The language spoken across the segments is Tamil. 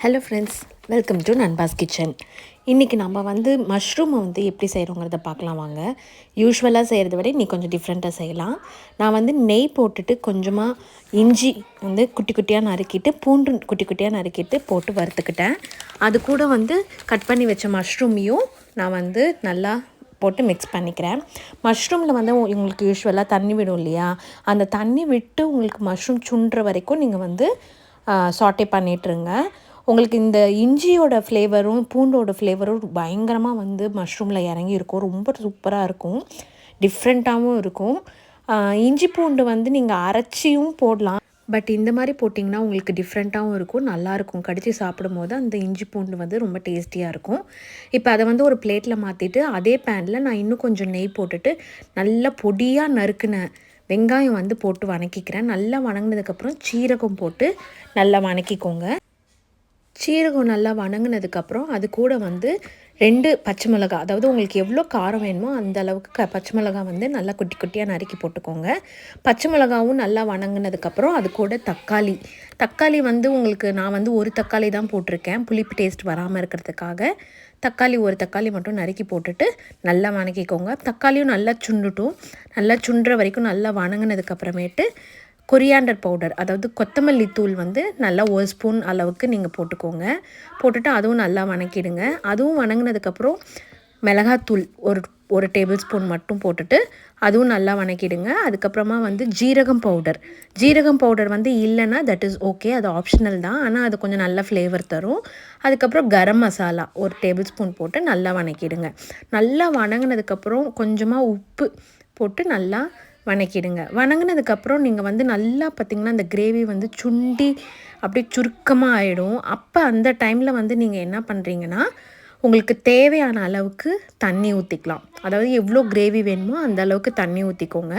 ஹலோ ஃப்ரெண்ட்ஸ், வெல்கம் டு நண்பாஸ் கிச்சன். இன்றைக்கி நம்ம மஷ்ரூமை எப்படி செய்கிறோங்கிறத பார்க்கலாம் வாங்க. யூஸ்வலாக செய்கிறத விட இன்றைக்கி கொஞ்சம் டிஃப்ரெண்ட்டாக செய்யலாம். நான் நெய் போட்டுட்டு கொஞ்சமாக இஞ்சி குட்டி குட்டியாக நறுக்கிட்டு, பூண்டு குட்டி குட்டியாக நறுக்கிட்டு போட்டு வறுத்துக்கிட்டேன். அது கூட கட் பண்ணி வச்ச மஷ்ரூமையும் நான் நல்லா போட்டு மிக்ஸ் பண்ணிக்கிறேன். மஷ்ரூமில் உங்களுக்கு யூஸ்வலாக தண்ணி விடும் இல்லையா, அந்த தண்ணி விட்டு உங்களுக்கு மஷ்ரூம் சுண்டுற வரைக்கும் நீங்கள் சாட்டே பண்ணிட்டுருங்க. உங்களுக்கு இந்த இஞ்சியோட ஃப்ளேவரும் பூண்டோட ஃப்ளேவரும் பயங்கரமாக மஷ்ரூமில் இறங்கியிருக்கும். ரொம்ப சூப்பராக இருக்கும், டிஃப்ரெண்ட்டாகவும் இருக்கும். இஞ்சி பூண்டு நீங்கள் அரைச்சியும் போடலாம். பட் இந்த மாதிரி போட்டிங்கன்னா உங்களுக்கு டிஃப்ரெண்ட்டாகவும் இருக்கும், நல்லாயிருக்கும். கடித்து சாப்பிடும் போது அந்த இஞ்சி பூண்டு ரொம்ப டேஸ்டியாக இருக்கும். இப்போ அதை ஒரு பிளேட்டில் மாற்றிட்டு அதே பேனில் நான் இன்னும் கொஞ்சம் நெய் போட்டுட்டு நல்லா பொடியாக நறுக்குன வெங்காயம் போட்டு வணக்கிக்கிறேன். நல்லா வணங்கினதுக்கப்புறம் சீரகம் போட்டு நல்லா வணக்கிக்கோங்க. சீரகம் நல்லா வணங்கினதுக்கப்புறம் அது கூட 2 பச்சை மிளகா, அதாவது உங்களுக்கு எவ்வளோ காரம் வேணுமோ அந்த அளவுக்கு பச்சை மிளகா நல்லா குட்டி குட்டியாக நறுக்கி போட்டுக்கோங்க. பச்சை மிளகாவும் நல்லா வணங்கினதுக்கப்புறம் அது கூட தக்காளி உங்களுக்கு நான் ஒரு தக்காளி தான் போட்டிருக்கேன், புளிப்பு டேஸ்ட் வராமல் இருக்கிறதுக்காக. தக்காளி ஒரு தக்காளி மட்டும் நறுக்கி போட்டுட்டு நல்லா வணக்கிக்கோங்க. தக்காளியும் நல்லா சுண்டுட்டும், நல்லா சுண்டுற வரைக்கும் நல்லா வணங்கினதுக்கப்புறமேட்டு கொரியாண்டர் பவுடர், அதாவது கொத்தமல்லி தூள் நல்லா 1 ஸ்பூன் அளவுக்கு நீங்கள் போட்டுக்கோங்க. போட்டுட்டு அதுவும் நல்லா வணக்கிடுங்க. அதுவும் வணங்கினதுக்கப்புறம் மிளகாத்தூள் ஒரு டேபிள் ஸ்பூன் மட்டும் போட்டுட்டு அதுவும் நல்லா வணக்கிடுங்க. அதுக்கப்புறமா ஜீரகம் பவுடர் இல்லைன்னா தட் இஸ் ஓகே, அது ஆப்ஷனல் தான், ஆனால் அது கொஞ்சம் நல்ல ஃப்ளேவர் தரும். அதுக்கப்புறம் கரம் மசாலா ஒரு டேபிள் ஸ்பூன் போட்டு நல்லா வணக்கிடுங்க. நல்லா வணங்கினதுக்கப்புறம் கொஞ்சமாக உப்பு போட்டு நல்லா வணக்கிடுங்க. வணங்கினதுக்கப்புறம் நீங்கள் நல்லா பார்த்திங்கன்னா அந்த கிரேவி சுண்டி அப்படியே சுருக்கமாக ஆகிடும். அப்போ அந்த டைமில் நீங்கள் என்ன பண்ணுறீங்கன்னா, உங்களுக்கு தேவையான அளவுக்கு தண்ணி ஊற்றிக்கலாம். அதாவது எவ்வளோ கிரேவி வேணுமோ அந்த அளவுக்கு தண்ணி ஊற்றிக்கோங்க.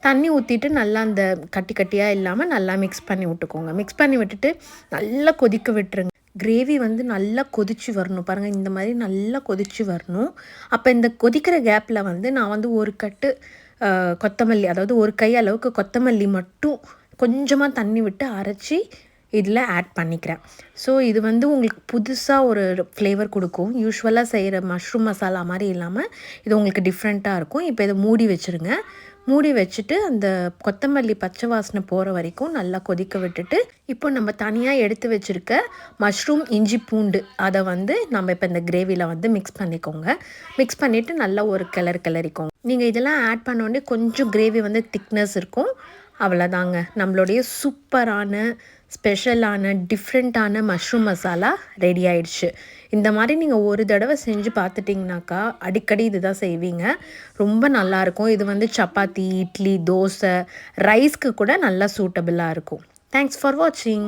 தண்ணி ஊற்றிட்டு நல்லா அந்த கட்டி கட்டியாக இல்லாமல் நல்லா மிக்ஸ் பண்ணி விட்டுக்கோங்க. மிக்ஸ் பண்ணி விட்டுட்டு நல்லா கொதிக்க விட்டுருங்க. கிரேவி நல்லா கொதித்து வரணும் பாருங்கள், இந்த மாதிரி நல்லா கொதித்து வரணும். அப்போ இந்த கொதிக்கிற கேப்பில் நான் ஒரு கட்டு கொத்தமல்லி, அதாவது ஒரு கை அளவுக்கு கொத்தமல்லி மட்டும் கொஞ்சமாக தண்ணி விட்டு அரைச்சி இதில் ஆட் பண்ணிக்கிறேன். ஸோ இது உங்களுக்கு புதுசாக ஒரு ஃப்ளேவர் கொடுக்கும். யூஸ்வலாக செய்கிற மஷ்ரூம் மசாலா மாதிரி இல்லாமல் இது உங்களுக்கு டிஃப்ரெண்ட்டாக இருக்கும். இப்போ இதை மூடி வச்சுருங்க. மூடி வச்சுட்டு அந்த கொத்தமல்லி பச்சை வாசனை போகிற வரைக்கும் நல்லா கொதிக்க விட்டுட்டு, இப்போ நம்ம தனியாக எடுத்து வச்சுருக்க மஷ்ரூம் இஞ்சி பூண்டு அதை நம்ம இப்போ இந்த கிரேவியில் மிக்ஸ் பண்ணிக்கோங்க. மிக்ஸ் பண்ணிவிட்டு நல்லா ஒரு கிளறிக்கோங்க. நீங்கள் இதெல்லாம் ஆட் பண்ணோடனே கொஞ்சம் கிரேவி திக்னஸ் இருக்கும். அவ்வளோதாங்க, நம்மளுடைய சூப்பரான ஸ்பெஷலான டிஃப்ரெண்ட்டான மஷ்ரூம் மசாலா ரெடி ஆயிடுச்சு. இந்த மாதிரி நீங்கள் ஒரு தடவை செஞ்சு பார்த்துட்டிங்கனாக்கா அடிக்கடி இது தான் செய்வீங்க. ரொம்ப நல்லாயிருக்கும். இது சப்பாத்தி, இட்லி, தோசை, ரைஸ்க்கு கூட நல்லா சூட்டபிளாக இருக்கும். தேங்க்ஸ் ஃபார் வாட்சிங்.